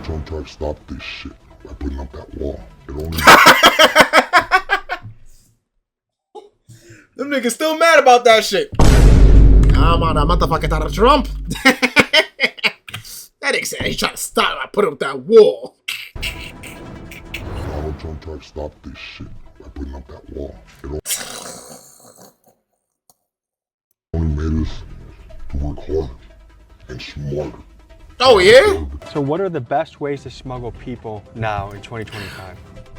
Don't try to stop this shit by putting up that wall. It only... Them niggas still mad about that shit. I'm on a motherfucking Trump. That nigga said he trying to stop. I put up that wall. Donald Trump tried to stop this shit by putting up that wall. It only made us to work harder and smarter. Oh yeah? So what are the best ways to smuggle people now in 2025?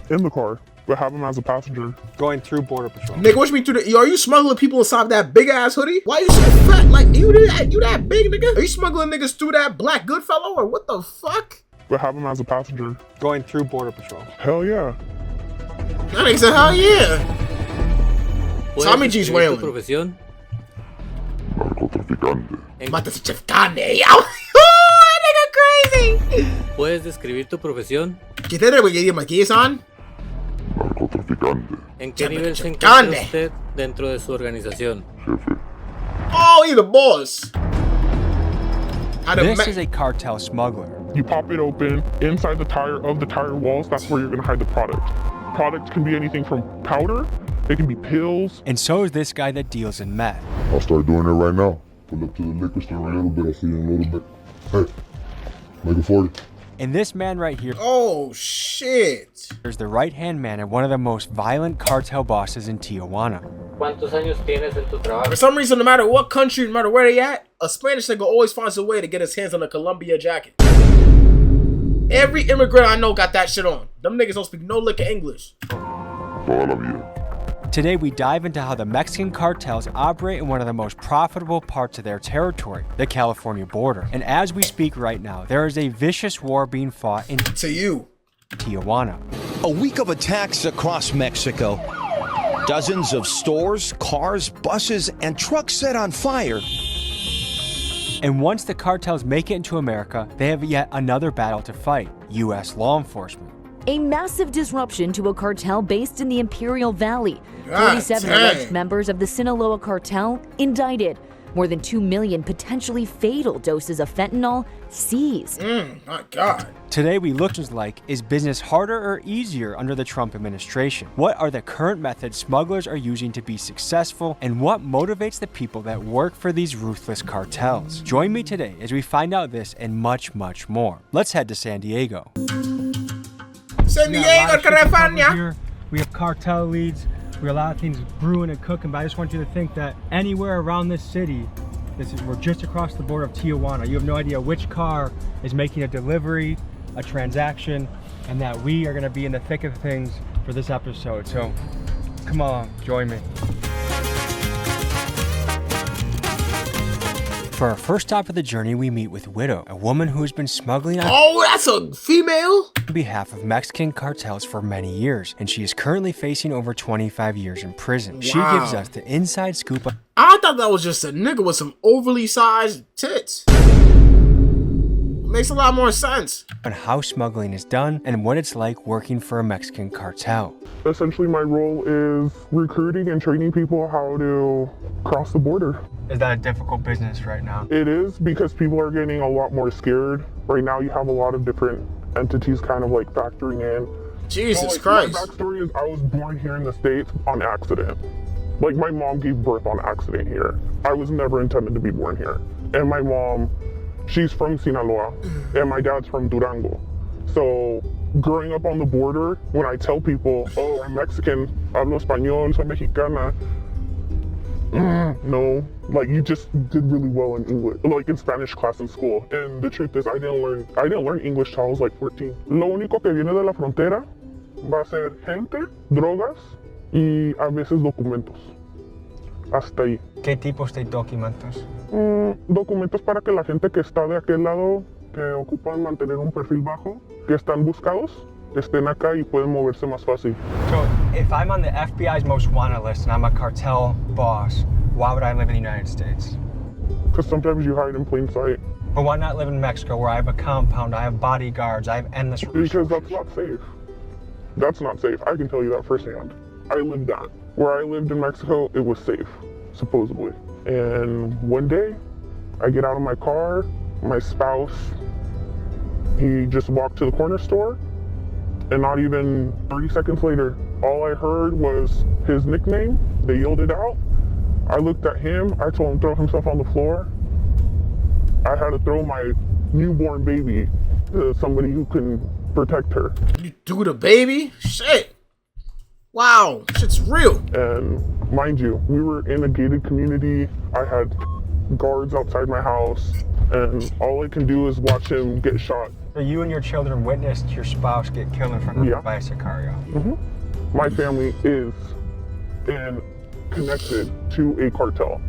In the car, but have them as a passenger. Going through Border Patrol. Nigga, what you mean through the... Yo, are you smuggling people inside that big ass hoodie? Why you so fat? Like, you that big, nigga? Are you smuggling niggas through that black good fellow or what the fuck? But have them as a passenger. Going through Border Patrol. Hell yeah. That nigga said, hell yeah. Tommy G's wailing. Narcotraficante. Narcotraficante, yo. Oh, nigga crazy. ¿Puedes describir tu profesión? ¿Qué te digo aquí, son? Narcotraficante. ¿En qué nivel se encuentra usted dentro de su organización? Jefe. Oh, he's the boss. This is a cartel smuggler. You pop it open, inside the tire walls, that's where you're gonna hide the product. Product can be anything from powder, it can be pills. And so is this guy that deals in meth. I'll start doing it right now. Pull up to the liquor store a little bit, I'll see you in a little bit. Hey, make it 40. And this man right here, oh shit, is the right-hand man of one of the most violent cartel bosses in Tijuana. ¿Cuántos años tienes en tu trabajo? For some reason, no matter what country, no matter where they at, a Spanish nigga always finds a way to get his hands on a Columbia jacket. Every immigrant I know got that shit on. Them niggas don't speak no lick of English. Toda la vida. Today, we dive into how the Mexican cartels operate in one of the most profitable parts of their territory, the California border. And as we speak right now, there is a vicious war being fought in Tijuana. A week of attacks across Mexico. Dozens of stores, cars, buses, and trucks set on fire. And once the cartels make it into America, they have yet another battle to fight: U.S. law enforcement. A massive disruption to a cartel based in the Imperial Valley. God 47 dang. alleged members of the Sinaloa cartel indicted. More than 2 million potentially fatal doses of fentanyl seized. My God. Today we look like, is business harder or easier under the Trump administration? What are the current methods smugglers are using to be successful? And what motivates the people that work for these ruthless cartels? Join me today as we find out this and much, much more. Let's head to San Diego. San Diego, California. We have cartel leads. We have a lot of things brewing and cooking, but I just want you to think that anywhere around this city, we're just across the border of Tijuana. You have no idea which car is making a delivery, a transaction, and that we are going to be in the thick of things for this episode. So come on, join me. For our first stop of the journey, we meet with Widow, a woman who has been smuggling Oh, that's a female? on behalf of Mexican cartels for many years, and she is currently facing over 25 years in prison. She gives us the inside scoop of I thought that was just a nigga with some overly sized tits. Makes a lot more sense. on how smuggling is done and what it's like working for a Mexican cartel. Essentially my role is recruiting and training people how to cross the border. Is that a difficult business right now? It is, because people are getting a lot more scared. Right now you have a lot of different entities kind of like factoring in. Jesus So, Christ. My backstory is I was born here in the States on accident. Like my mom gave birth on accident here. I was never intended to be born here. And my mom, she's from Sinaloa and my dad's from Durango. So growing up on the border, when I tell people, oh, I'm Mexican, hablo español, soy mexicana, no, like you just did really well in English, like in Spanish class in school. And the truth is I didn't learn English till I was like 14. Lo único que viene de la frontera va a ser gente, drogas y a veces documentos. Hasta ahí. ¿Qué tipos de documentos? Documentos para que la gente que está de aquel lado, que ocupan mantener un perfil bajo, que están buscados, estén acá y pueden moverse más fácil. So, if I'm on the FBI's most wanted list and I'm a cartel boss, why would I live in the United States? Because sometimes you hide in plain sight. But why not live in Mexico where I have a compound, I have bodyguards, I have endless Because resources? that's not safe. That's not safe. I can tell you that firsthand. I lived that. Where I lived in Mexico, it was safe, supposedly. And one day, I get out of my car, my spouse He just walked to the corner store, and not even 30 seconds later, all I heard was his nickname. They yelled it out. I looked at him. I told him to throw himself on the floor. I had to throw my newborn baby to somebody who can protect her. You do the baby? Shit. Wow, shit's real. And mind you, we were in a gated community. I had guards outside my house, and all I can do is watch him get shot. So you and your children witnessed your spouse get killed in front of you by a Sicario. My family is connected to a cartel.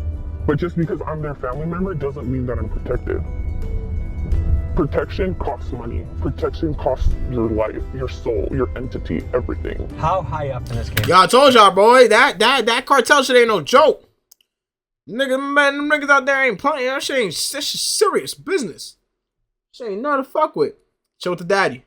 But just because I'm their family member doesn't mean that I'm protected. Protection costs money. Protection costs your life, your soul, your entity, everything. How high up in this game? Y'all told y'all, boy, that cartel shit ain't no joke. Nigga, man, them niggas out there ain't playing. That shit ain't, that's just serious business. Shit ain't nothing to fuck with. Chill with the daddy.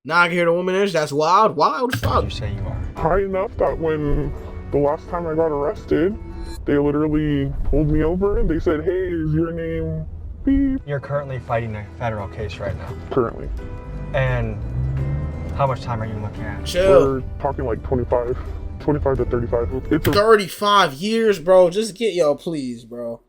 Now I can hear the woman is. That's wild. Wild as fuck. You say you are. High enough that when the last time I got arrested, they literally pulled me over and they said, hey, is your name beep? You're currently fighting a federal case right now. Currently. And how much time are you looking at? Chill. We're talking like 25 to 35. It's a 35 years, bro. Just get y'all, please, bro.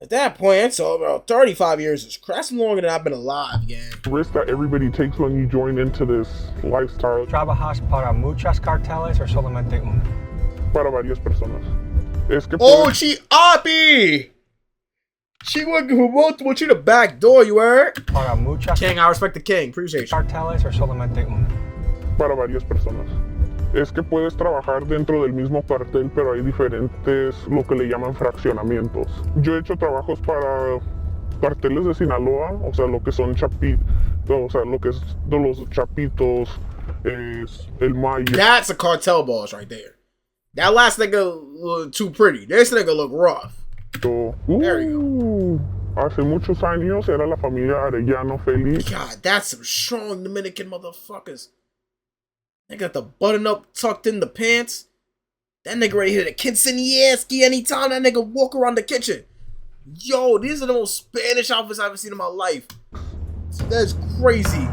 At that point, it's all about 35 years. That's longer than I've been alive, gang. risk that everybody takes when you join into this lifestyle. ¿Trabajas para muchas carteles o solamente una? Para varias personas. Es que Oh, she Abby! She went you the back door, you heard? Para muchas King, I respect the king. Appreciate you. carteles o solamente una? para varias personas. Es que puedes trabajar dentro del mismo cartel, pero hay diferentes, lo que le llaman fraccionamientos. Yo he hecho trabajos para carteles de Sinaloa, o sea, lo que son chapitos, o sea, lo que es de los chapitos, es el mayo. That's a cartel boss right there. That last nigga look too pretty. This nigga look rough. There you Hace muchos años era la familia Arellano feliz. God, that's some strong Dominican motherfuckers. They got the button up tucked in the pants. That nigga ready to hit a quinceañera anytime that nigga walk around the kitchen. Yo, these are the most Spanish outfits I've ever seen in my life. That's crazy.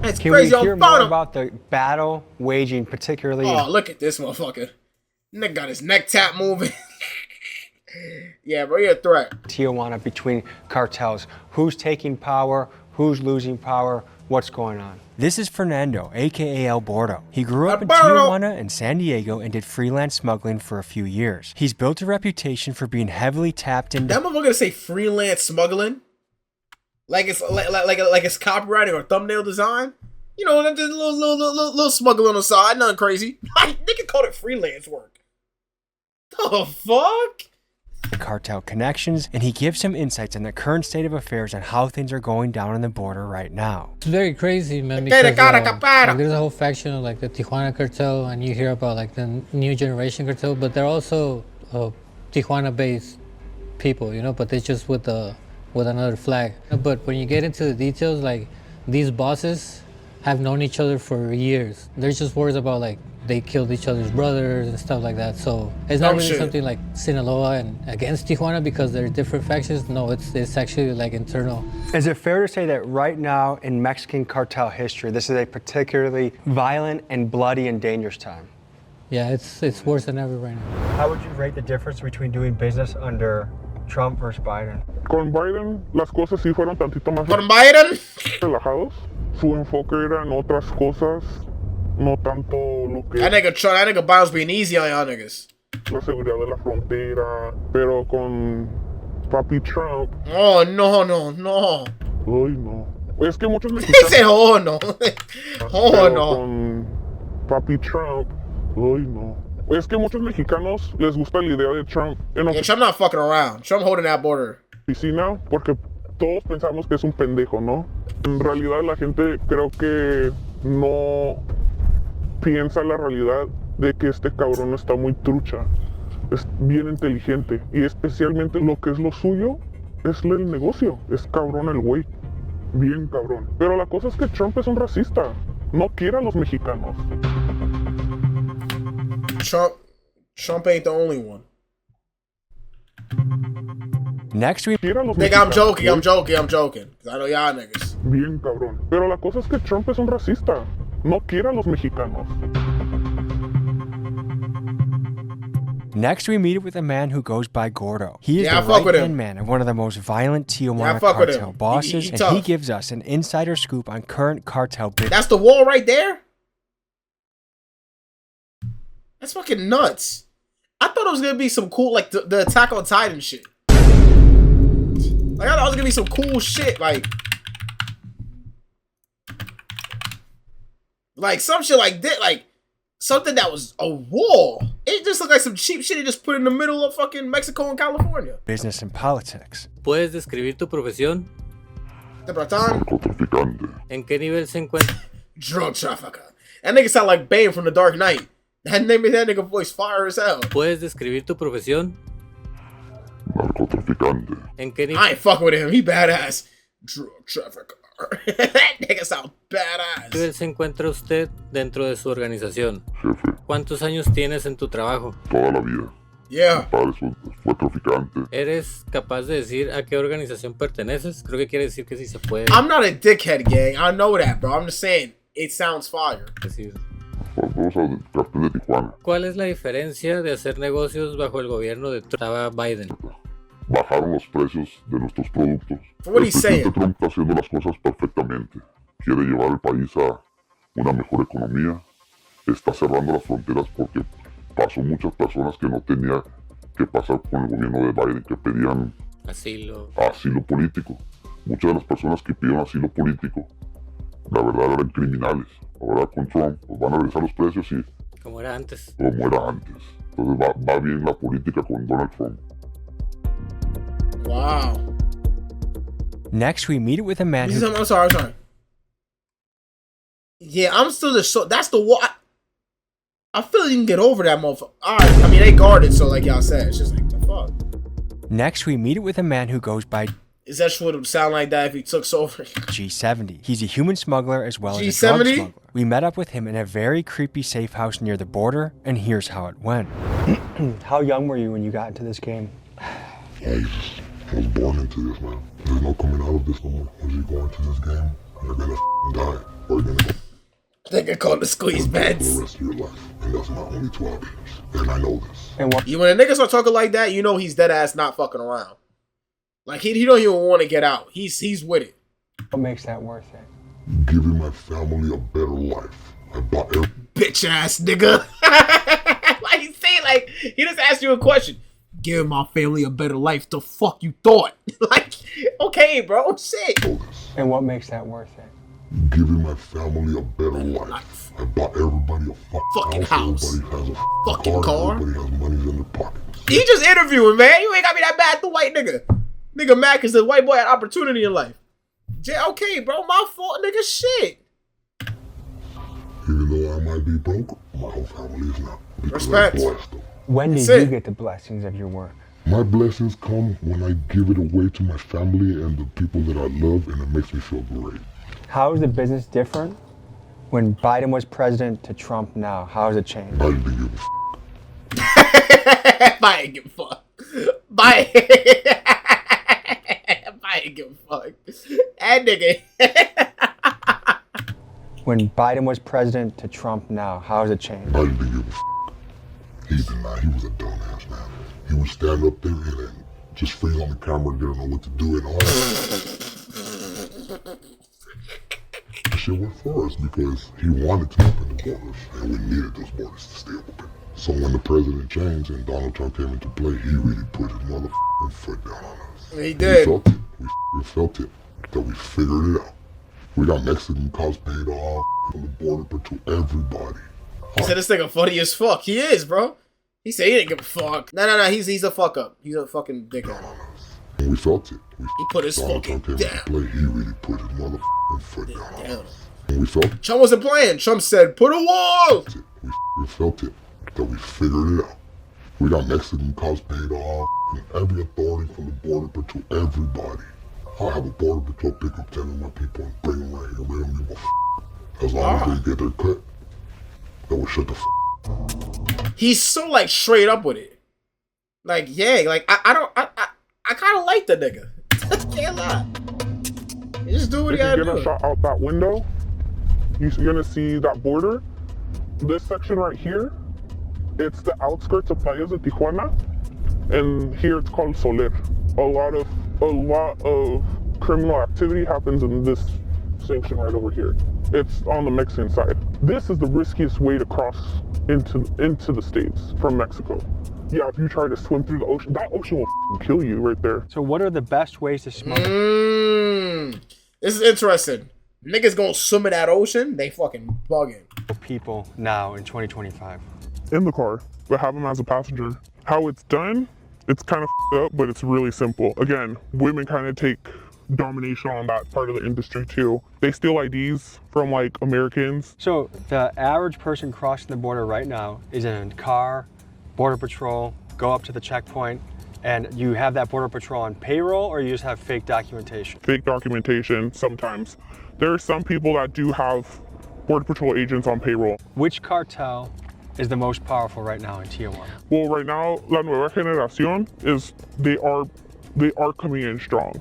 That's Can crazy. we hear more about the battle waging, particularly? Oh, look at this motherfucker. Nigga got his neck tap moving. Yeah, bro, you're a threat. Tijuana between cartels. Who's taking power? Who's losing power? What's going on? This is Fernando, aka El Bordo. He grew up in Tijuana and San Diego and did freelance smuggling for a few years. He's built a reputation for being heavily tapped into. That motherfucker say freelance smuggling, like it's like it's copywriting or thumbnail design. You know, just a little smuggling on the side, nothing crazy. Nigga called it freelance work. The fuck? Cartel connections, and he gives him insights on the current state of affairs and how things are going down on the border right now. It's very crazy, man, because like, there's a whole faction of like the Tijuana cartel, and you hear about like the new generation cartel, but they're also Tijuana-based people, you know, but they're just with another flag. But when you get into the details, like these bosses have known each other for years. There's just words about like they killed each other's brothers and stuff like that. So it's not really something like Sinaloa and against Tijuana because they're different factions. No, it's actually like internal. Is it fair to say that right now in Mexican cartel history, this is a particularly violent and bloody and dangerous time? Yeah, it's worse than ever right now. How would you rate the difference between doing business under Trump versus Biden? Con Biden las cosas sí fueron tantito más Con Biden? relajados. Su enfoque era en otras cosas. No tanto lo que That nigga Biden's being easy on y'all niggas. la seguridad de la frontera, pero con Papi Trump, Oh no. ay no. Es que muchos He mexicanos, said, oh no. Oh pero no. con Papi Trump, ay no. Es que muchos mexicanos les gusta la idea de Trump en Yeah, Trump not fucking around. Trump holding that border. oficina porque todos pensamos que es un pendejo, ¿no? En realidad la gente creo que no piensa la realidad de que este cabrón está muy trucha, es bien inteligente y especialmente lo que es lo suyo es el negocio, es cabrón el güey, bien cabrón. Pero la cosa es que Trump es un racista, no quiere a los mexicanos. Trump ain't the only one. Next, we Quiera los Nigga, I'm mexicanos. joking. Cause I know y'all niggas. Bien cabrón. Pero la cosa es que Trump es un racista. No quiere a los mexicanos. Next, we meet with a man who goes by Gordo. He is Yeah, I the fuck with right-hand him. man of one of the most violent Tijuana Yeah, I fuck with cartel him. bosses, He and tough. he gives us an insider scoop on current cartel business. That's the wall right there? That's fucking nuts. I thought it was gonna be some cool, like the Attack on Titan shit. Like, I thought it was gonna be some cool shit, like some shit like that, like something that was a wall. It just looked like some cheap shit they just put in the middle of fucking Mexico and California. Business and politics. ¿Puedes describir tu profesión? The Bratan, Narcotraficante. ¿En qué nivel se encuentra? drug trafficker. That nigga sound like Bane from The Dark Knight. That nigga voice fire as hell. ¿Puedes describir tu profesión? Narcotraficante. ¿En qué I ain't fucking with him. He badass. Drug trafficker. That nigga sound badass. nivel se encuentra usted dentro de su organización? Jefe, ¿Cuántos años tienes en tu trabajo? toda la vida. Yeah. Mi padre fue traficante. ¿Eres capaz de decir a qué organización perteneces? Creo que quiere decir que sí se puede I'm not a dickhead, gang. I know that, bro. I'm just saying, it sounds fire. decir. Vamos al cartel de Tijuana. ¿Cuál es la diferencia de hacer negocios bajo el gobierno de Biden? Bajaron los precios de nuestros productos. What El he's saying. presidente Trump está haciendo las cosas perfectamente. Quiere llevar el país a una mejor economía. Está cerrando las fronteras porque pasó muchas personas que no tenía que pasar con el gobierno de Biden, que pedían Asilo. asilo político. Muchas de las personas que pidieron asilo político, la verdad eran criminales. Ahora con Trump pues van a regresar los precios y Como era antes. como era antes. Entonces va bien la política con Donald Trump. Wow. Next, we meet with a man I'm who sorry. Yeah, I'm still just so. That's the wall. I feel you can get over that motherfucker. Alright, I mean, they guarded, so like y'all said, it's just like, the fuck? Next, we meet with a man who goes by Is that what it would sound like that if he took over? G70. He's a human smuggler as well as a G70? drug smuggler. We met up with him in a very creepy safe house near the border, and here's how it went. How young were you when you got into this game? I was born into this, man. There's no coming out of this no more. Once you go into this game, you're gonna die. Or you're gonna go Nigga called the squeeze for the beds. rest of your life. And that's my only two options. And I know this. And what You when a nigga start talking like that, you know he's dead ass not fucking around. Like he don't even want to get out. He's with it. makes that worth it? Giving my family a better life. I bought every Bitch ass nigga. Like he say like he just asked you a question. Giving my family a better life. The fuck you thought? Like, okay, bro, shit. know this. And what makes that worth it? Giving my family a better life. I bought everybody a Fucking house. Everybody has a Fucking car. Everybody has money in their pockets. He just interviewing, man. You ain't got me that bad, the white nigga. Nigga mad cause the white boy had opportunity in life. Okay, bro, my fault, nigga. Shit. Even though I might be broke, my whole family is not. Because Respect. I'm blessed, though. When did That's you it. get the blessings of your work? My blessings come when I give it away to my family and the people that I love, and it makes me feel great. How is the business different when Biden was president to Trump now? How has it changed? I didn't give a Bye ain't give a fuck. Bye. Bye ain't give a fuck. That nigga. When Biden was president to Trump now, how has it changed? I didn't give a He did not. He was a dumbass, man. He would stand up there and then just freeze on the camera, didn't know what to do and all that. Shit went for us because he wanted to open the borders, and we needed those borders to stay open. So when the president changed and Donald Trump came into play, he really put his motherfucking foot down on us. He We did. felt it. We felt it. That we figured it out. We got Mexican cops paid off from the border to everybody. He said this nigga funny as fuck. He is, bro. He said he didn't give a fuck. No. He's a fuck up. He's a fucking dickhead. And we felt it. He put his Donald fucking Trump came into down. play, he really put his motherfucking foot down on Down. us. And we felt it. Trump wasn't playing. Trump said, put a wall. We felt it. That we figured it out. We got Mexican cops paid off, and every authority from the border to everybody. I'll have a border patrol pick up 10 of my people and bring them right here. We don't give a f. As long as they get their cut, then we'll shut the f. He's so like straight up with it. Like, yeah, like I I kind of like the nigga. Can't lie. You just do what If you gotta you get do. a shot out that window, you're gonna see that border. This section right here, it's the outskirts of Playas de Tijuana, and here it's called Soler. A lot of criminal activity happens in this section right over here. It's on the Mexican side. This is the riskiest way to cross into the States from Mexico. Yeah, if you try to swim through the ocean, that ocean will f***ing kill you right there. So what are the best ways to smuggle? This is interesting. Niggas gonna swim in that ocean? They fucking bugging. People now in 2025? In the car, but have them as a passenger. How it's done, it's kind of f***ed up, but it's really simple. Again, women kind of take domination on that part of the industry too. They steal IDs from like Americans. So the average person crossing the border right now is in a car, border patrol, go up to the checkpoint, and you have that border patrol on payroll, or you just have fake documentation? Fake documentation sometimes. There are some people that do have border patrol agents on payroll. Which cartel is the most powerful right now in Tijuana? Well, right now, La Nueva Generación is, they are coming in strong.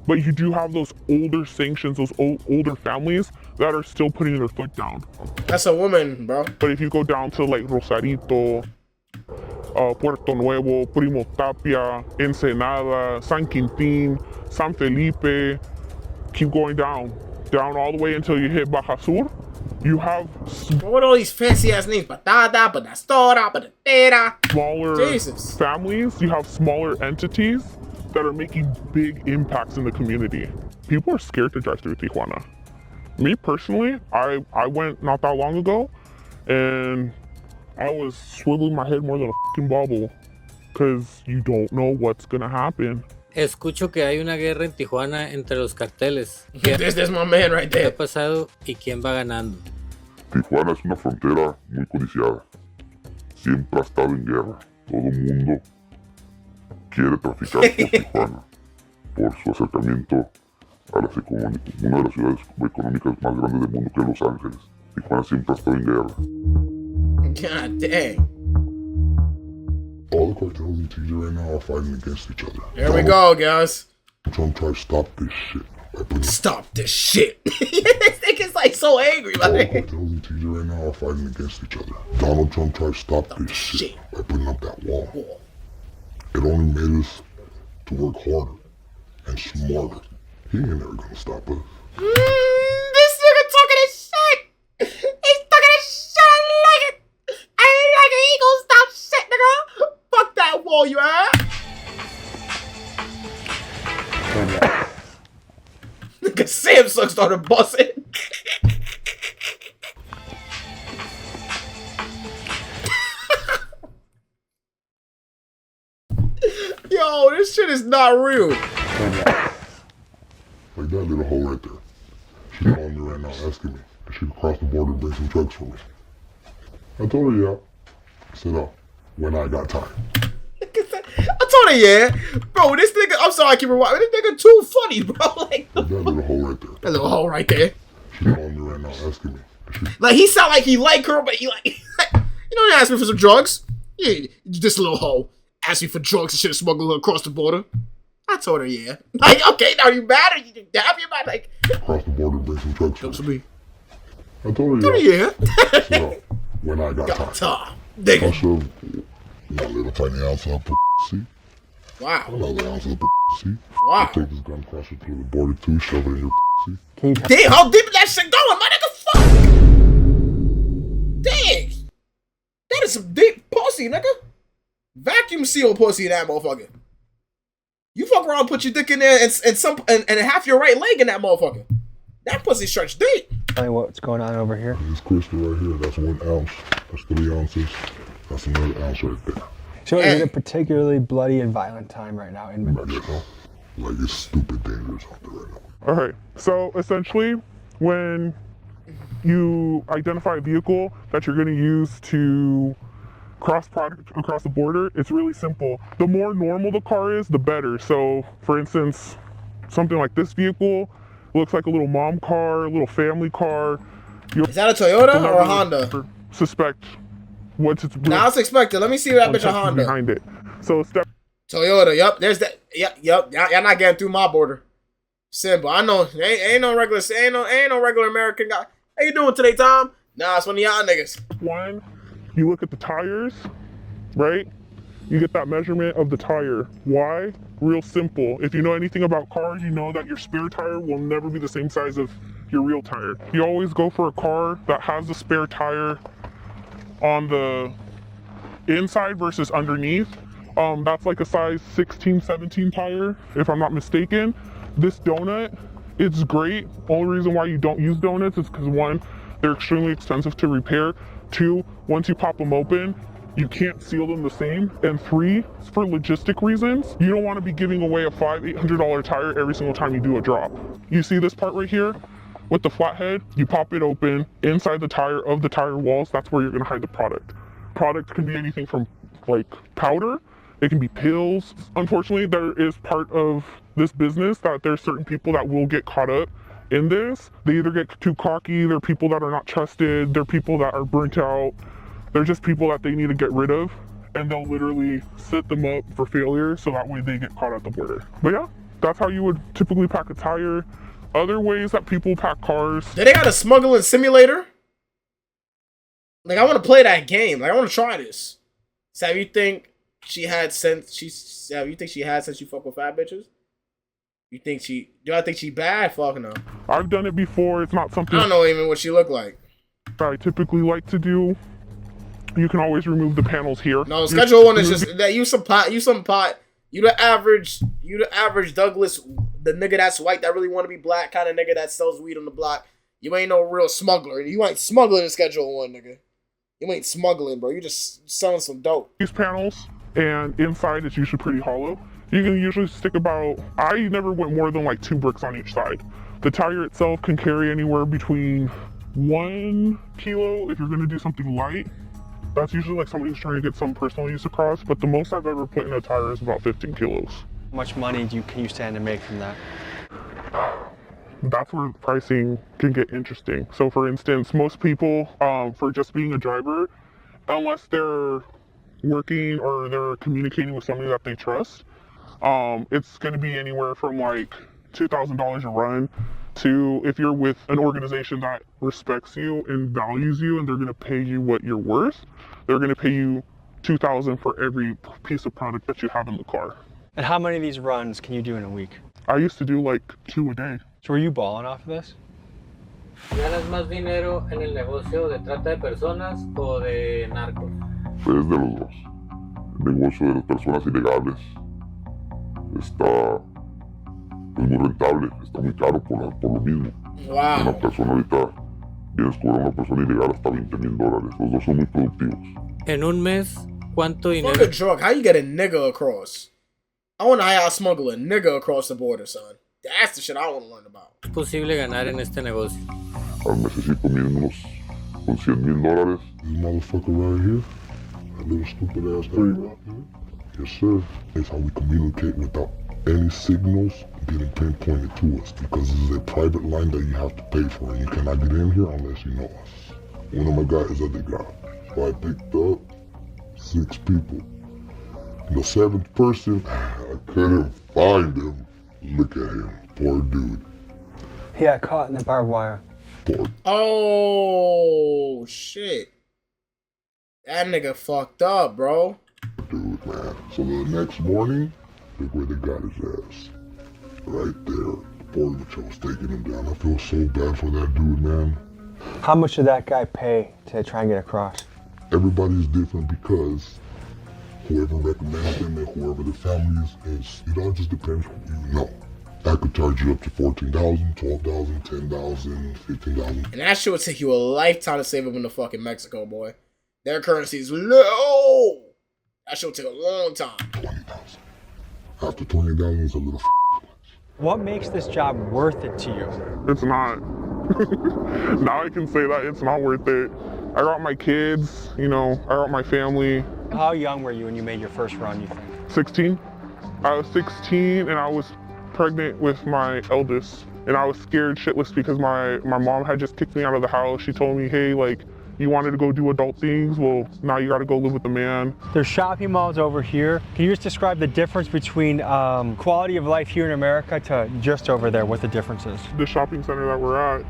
But you do have those older sanctions, those older families that are still putting their foot down. That's a woman, bro. But if you go down to like Rosarito, Puerto Nuevo, Primo Tapia, Ensenada, San Quintín, San Felipe, keep going down all the way until you hit Baja Sur. You have what are all these fancy ass names? Patada, Padastora, Padatera. Smaller Jesus. families, you have smaller entities that are making big impacts in the community. People are scared to drive through Tijuana. Me personally, I went not that long ago, and I was swiveling my head more than a fucking bubble, because you don't know what's gonna happen. Escucho que hay una guerra en Tijuana entre los carteles. There's my man right ¿Qué there. ha pasado y quién va ganando? Tijuana es una frontera muy codiciada. Siempre ha estado en guerra. Todo el mundo quiere traficar por Tijuana, por su acercamiento a una de las ciudades económicas más grandes del mundo, que es Los Ángeles. Tijuana siempre ha estado en guerra. God dang. All the cartels in TJ right now are fighting against each other. Here we go, guys. Trump tried to stop this shit. Stop this shit. This nigga's like so angry, All the like. cartels in TJ right now are fighting against each other. Donald Trump tried to stop this shit by putting up that wall. It only made us to work harder and smarter. He ain't never gonna stop us. This nigga talking his shit. He's talking his shit. I like it. I like it. He gonna stop shit, nigga. Fuck that wall, you heard? Nigga Samsung started busting. Yo, this shit is not real. Like that little hoe right there. She's calling me right now asking me if she can cross the border and bring some drugs for me. I told her yeah. I said, oh, when I got time. I told her, yeah. Bro, this nigga, I'm sorry I keep rewinding. This nigga too funny, bro. Like, That little hoe right there. that little hoe right there. She's calling me right now asking me if she Like, he sound like he like her, but he like, you know, he asked me for some drugs. Yeah, this little hoe asked me for drugs and should have smuggled her across the border. I told her, yeah. Like, okay, now you mad or you dab your mad? Like, cross the border and bring some drugs for drugs for me. me. I told her Told her, yeah. yeah. I said, oh, when I got time. Tom, I nigga. shoved one little tiny ounce of pussy, Wow. another ounce of pussy. I Wow. take this gun, cross it through the border too, shove it in your pussy. Can you tell Damn, how deep is that shit going, my nigga? Fuck. Dang. That is some deep pussy, nigga. Vacuum seal pussy in that motherfucker. You fuck around, put your dick in there, and half your right leg in that motherfucker. That pussy stretched deep. me what's going on over here? This crystal right here, that's 1 ounce. That's 3 ounces. That's another ounce right there. So is it a particularly bloody and violent time right now in Right now. Like it's stupid dangerous out there right now. All right, so essentially, when you identify a vehicle that you're gonna use to cross the border, it's really simple. The more normal the car is, the better. So, for instance, something like this vehicle looks like a little mom car, a little family car. Is that a Toyota or a Honda? Suspect once it's Now it's expected. Let me see that bitch a check Honda. behind it. So step Toyota, yup. There's that. Yep. Y'all not getting through my border. Simple. I know. Ain't no regular American guy. How you doing today, Tom? Nah, it's one of y'all niggas. One, you look at the tires, right? You get that measurement of the tire. Why? Real simple. If you know anything about cars, you know that your spare tire will never be the same size of your real tire. You always go for a car that has the spare tire on the inside versus underneath. That's like a size 16, 17 tire, if I'm not mistaken. This donut, it's great. Only reason why you don't use donuts is because one, they're extremely expensive to repair. Two, once you pop them open, you can't seal them the same. And three, for logistic reasons, you don't want to be giving away a $500-800 tire every single time you do a drop. You see this part right here with the flathead? You pop it open. Inside the tire of the tire walls, that's where you're going to hide the product. Product can be anything from like powder. It can be pills. Unfortunately, there is part of this business that there's certain people that will get caught up in this. They either get too cocky, they're people that are not trusted, they're people that are burnt out, they're just people that they need to get rid of, and they'll literally set them up for failure so that way they get caught at the border. But yeah, that's how you would typically pack a tire. Other ways that people pack cars. They got a smuggling simulator? Like, I want to play that game. Like, I want to try this. So, have you think she had since you fuck with fat bitches? Do I think she bad fucking her? I've done it before. It's not something I don't know even what she look like. I typically like to do. You can always remove the panels here. No, schedule one is just that you some pot. You the average Douglas, the nigga that's white that really want to be black kind of nigga that sells weed on the block. You ain't no real smuggler. You ain't smuggling in schedule one, nigga. You ain't smuggling, bro. You just selling some dope. These panels, and inside it's usually pretty hollow. You can usually stick about, I never went more than like 2 bricks on each side. The tire itself can carry anywhere between 1 kilo if you're gonna do something light. That's usually like somebody who's trying to get some personal use across, but the most I've ever put in a tire is about 15 kilos. How much money can you stand to make from that? That's where the pricing can get interesting. So for instance, most people, for just being a driver, unless they're working or they're communicating with somebody that they trust, it's gonna be anywhere from like $2,000 a run to, if you're with an organization that respects you and values you and they're gonna pay you what you're worth, they're gonna pay you $2,000 for every piece of product that you have in the car. And how many of these runs can you do in a week? I used to do like 2 a day. So were you balling off of this? ¿Ganas más dinero en el negocio de trata de personas o de narcos? Es de los dos. El negocio de las personas ilegales está muy rentable, está muy caro por lo mismo. Wow. Una persona ahorita quieres cobrar a una persona ilegal hasta $20,000. Los dos son muy productivos. En un mes, ¿cuánto dinero? Fuck a drug. How you get a nigga across? I want to how y'all smuggle a nigga across the border, son. That's the shit I want to learn about. ¿Es posible ganar en este negocio? Necesito mínimo con $100,000. This motherfucker right here, that little stupid ass thing right here. Yes, sir. It's how we communicate without any signals getting pinpointed to us, because this is a private line that you have to pay for, and you cannot get in here unless you know us. One of my guys is a other guy. So I picked up 6 people. The 7th person, I couldn't find him. Look at him, poor dude. He got caught in the barbed wire. Poor Oh, shit. That nigga fucked up, bro. dude, man. So the next morning, look where they got his ass. Right there. The border patrol's taking him down. I feel so bad for that dude, man. How much did that guy pay to try and get across? Everybody's different because whoever recommends them and whoever the family is, it all just depends who you know. I could charge you up to $14,000, $12,000, $10,000, $15,000. And that shit would take you a lifetime to save up in the fucking Mexico, boy. Their currency is low. That shit would take a long time. 20,000. After 20,000 is a little What makes this job worth it to you? It's not. Now I can say that it's not worth it. I got my kids, you know, I got my family. How young were you when you made your first run, you think? 16. I was 16 and I was pregnant with my eldest. And I was scared shitless because my mom had just kicked me out of the house. She told me, hey, like, You wanted to go do adult things, well, now you gotta go live with the man. There's shopping malls over here. Can you just describe the difference between quality of life here in America to just over there, what the difference is? The shopping center that we're at,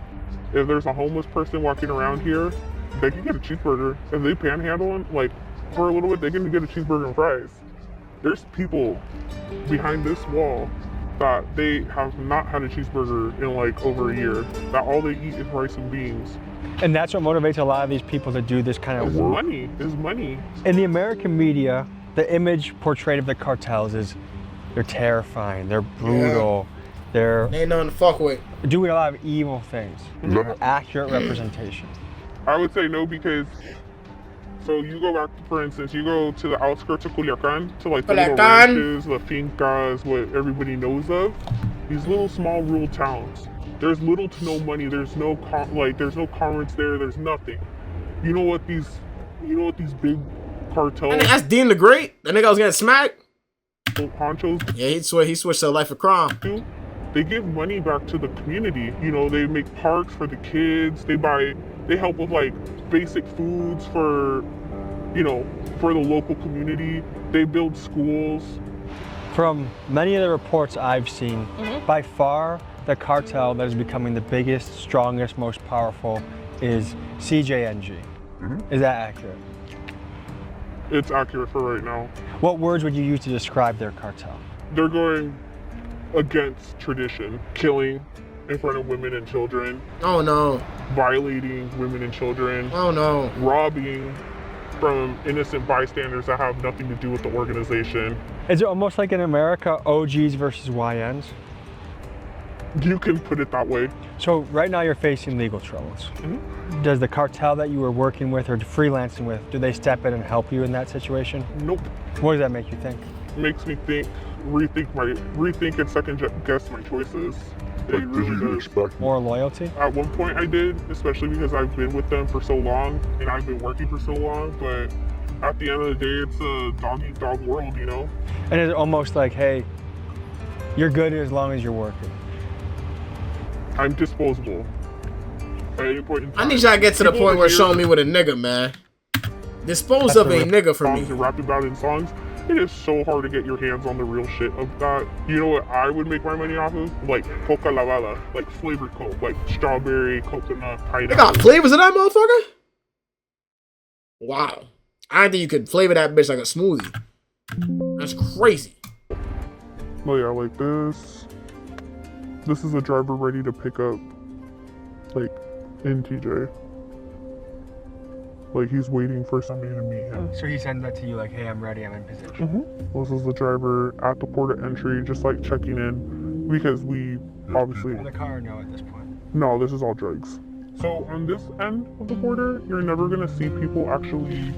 if there's a homeless person walking around here, they can get a cheeseburger. If they panhandling, like, for a little bit, they can get a cheeseburger and fries. There's people behind this wall that they have not had a cheeseburger in like over a year, that all they eat is rice and beans. And that's what motivates a lot of these people to do this kind of work. It's money. In the American media, the image portrayed of the cartels is they're terrifying, they're brutal, they're Ain't nothing to fuck with. doing a lot of evil things. Is that an accurate representation? I would say no, because so you go back, for instance, you go to the outskirts of Culiacan, to like the little ranches, the fincas, what everybody knows of. These little small rural towns. There's little to no money. There's no there's no commerce there. There's nothing. You know what these big cartels? That's Dean the Great. That nigga was getting smacked. Honchos. Yeah, he switched to a life of crime. They give money back to the community. You know, they make parks for the kids. They help with like basic foods for, you know, for the local community. They build schools. From many of the reports I've seen, by far the cartel that is becoming the biggest, strongest, most powerful is CJNG. Is that accurate? It's accurate for right now. What words would you use to describe their cartel? They're going against tradition, killing in front of women and children. Oh no. Violating women and children. Oh no. Robbing from innocent bystanders that have nothing to do with the organization. Is it almost like in America, OGs versus YNs? You can put it that way. So right now you're facing legal troubles. Does the cartel that you were working with or freelancing with, do they step in and help you in that situation? Nope. What does that make you think? It makes me think, rethink and second guess my choices. Like, did you expect more loyalty? At one point I did, especially because I've been with them for so long and I've been working for so long, but at the end of the day, it's a dog-eat-dog world, you know? And it's almost like, hey, you're good as long as you're working. I'm disposable. At any point in time. I need y'all to get to the point where showing me with a nigga, man. Dispose of a nigga for me. To rap about in songs, it is so hard to get your hands on the real shit of that. You know what I would make my money off of? Like coca lavada, like flavored coke, like strawberry, coconut, pineapple. They got flavors of that motherfucker? Wow. I didn't think you could flavor that bitch like a smoothie. That's crazy. Oh yeah, like this. This is a driver ready to pick up, like, in TJ. Like, he's waiting for somebody to meet him. So he sends that to you like, hey, I'm ready, I'm in position. This is the driver at the port of entry, just like checking in, because we obviously... In the car, no, at this point. No, this is all drugs. So on this end of the border, you're never gonna see people actually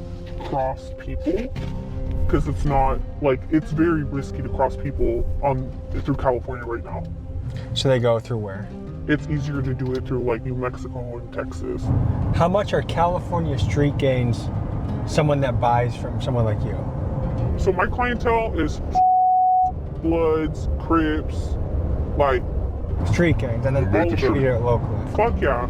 cross people, because it's not, like, it's very risky to cross people through California right now. So they go through where? It's easier to do it through like New Mexico and Texas. How much are California street gangs someone that buys from someone like you? So my clientele is Bloods, Crips, like street gangs, and then they distribute it locally. Fuck yeah.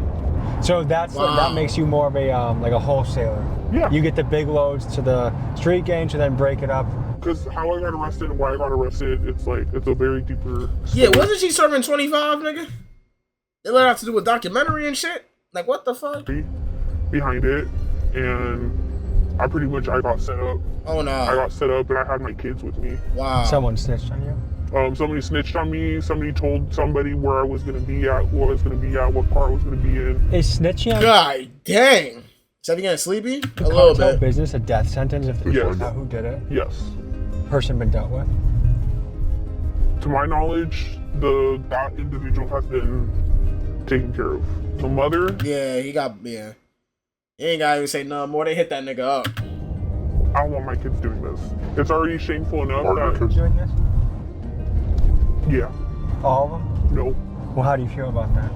So that's that makes you more of a like a wholesaler. Yeah. You get the big loads to the street gangs and then break it up. Because how I got arrested and why I got arrested, it's like, it's a very deeper story. Yeah, wasn't she serving 25, nigga? They let her to do a documentary and shit? Like, what the fuck? Behind it, and I got set up. Oh, no. I got set up and I had my kids with me. Wow. Someone snitched on you? Somebody snitched on me. Somebody told somebody where I was going to be at, what car I was going to be in. Is snitching on God dang. Is that getting sleepy? The a little bit. Business a death sentence if they Yes. find out who did it? Yes. Person been dealt with? To my knowledge, that individual has been taken care of. The mother? Yeah, he ain't gotta even say nothing more. They hit that nigga up. I don't want my kids doing this. It's already shameful enough Are that... your kids doing this? Yeah. All of them? No. Well, how do you feel about that?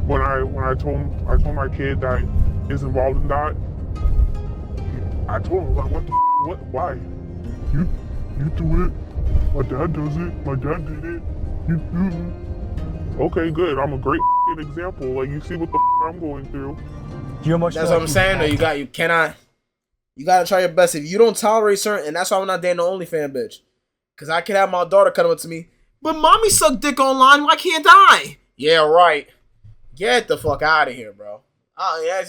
When I told my kid that is involved in that, I told him, like, what, why? You do it. My dad does it. My dad did it. Okay, good. I'm a great example. Like, you see what the I'm going through. Do you almost That's feel what I'm like saying. Though you gotta try your best. If you don't tolerate certain, and that's why I'm not dating the OnlyFans bitch, cause I can have my daughter come up to me, but mommy sucked dick online. Why can't I? Yeah, right. Get the fuck out of here, bro. Oh yeah,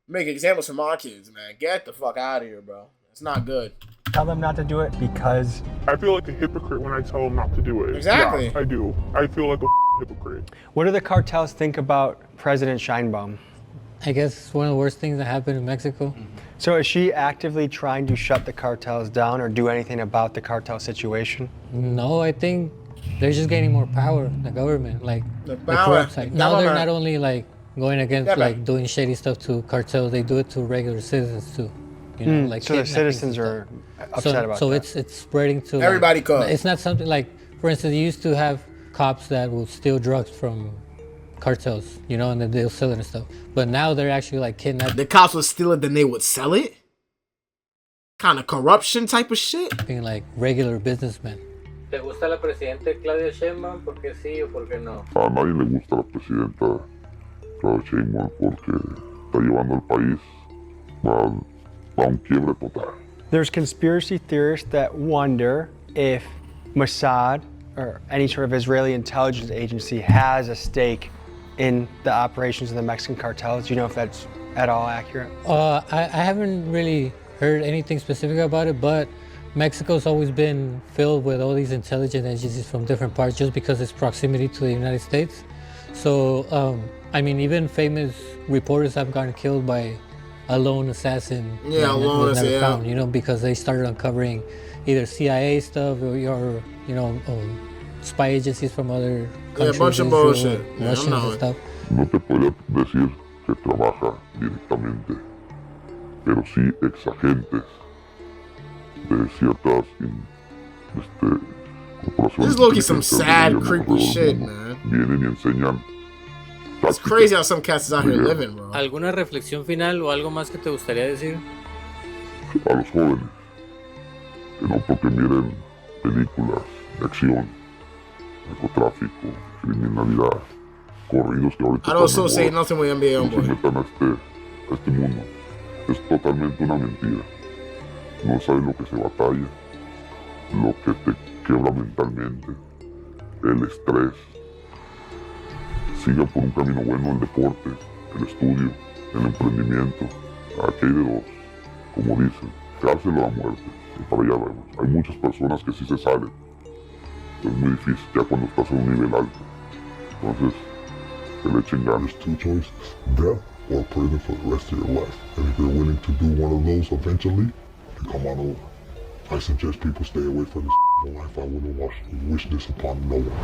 make examples for my kids, man. Get the fuck out of here, bro. It's not good. tell them not to do it because I feel like a hypocrite when I tell them not to do it. Exactly. Yeah, I do. I feel like a hypocrite. What do the cartels think about President Scheinbaum? I guess it's one of the worst things that happened in Mexico. So is she actively trying to shut the cartels down or do anything about the cartel situation? No, I think they're just gaining more power, the government, like The the power. corrupt side. Now they're not only like going against Yeah, like doing shady stuff to cartels, they do it to regular citizens too. You know, like So the kidnappings citizens and are stuff. upset about so that. it's spreading to Everybody like, caught. It's not something like, for instance, you used to have cops that will steal drugs from cartels, you know, and then they'll sell it and stuff. But now they're actually like kidnapping The cops would steal it, then they would sell it. Kind of corruption type of shit. like regular businessmen. ¿Te gusta la presidente Claudia Sheinbaum? ¿Por qué sí o por qué no? A nadie le gusta la presidenta Claudia Sheinbaum porque está llevando al país a un quiebre total. There's conspiracy theorists that wonder if Mossad or any sort of Israeli intelligence agency has a stake in the operations of the Mexican cartels. Do you know if that's at all accurate? I haven't really heard anything specific about it, but Mexico's always been filled with all these intelligence agencies from different parts just because its proximity to the United States. So, I mean, even famous reporters have gotten killed by a lone assassin. Yeah, that a lone was never assassin, found, you know, because they started uncovering either CIA stuff or you know, spy agencies from other countries. Yeah, a bunch of Israel, bullshit. Yeah, Russians I'm and stuff. No te podría decir que trabaja directamente, pero sí exagentes de ciertas corporaciones. This is low-key some inteligentes del sad, gobierno creepy alrededor del shit, mundo. man. Vienen y enseñan It's crazy how some cats is out here living, bro. ¿Alguna reflexión final o algo más que te gustaría decir? a los jóvenes, que no porque miren películas de acción, narcotráfico, criminalidad, corridos que ahorita I don't están de associate moda, nothing with NBA, no se homeboy. metan a este mundo. Es totalmente una mentira. No sabes lo que se batalla, lo que te quiebra mentalmente, el estrés. Sigan por un camino bueno el deporte, el estudio, el emprendimiento. Aquí hay de dos, como dicen, cárcel o la muerte. Y para allá vamos. Hay muchas personas que sí se salen. Es muy difícil ya cuando estás en un nivel alto. Entonces, que le echen ganas. There's two choices, death or prison for the rest of your life. And if you're willing to do one of those eventually, then come on over. I suggest people stay away from this life. I wouldn't wish this upon no one.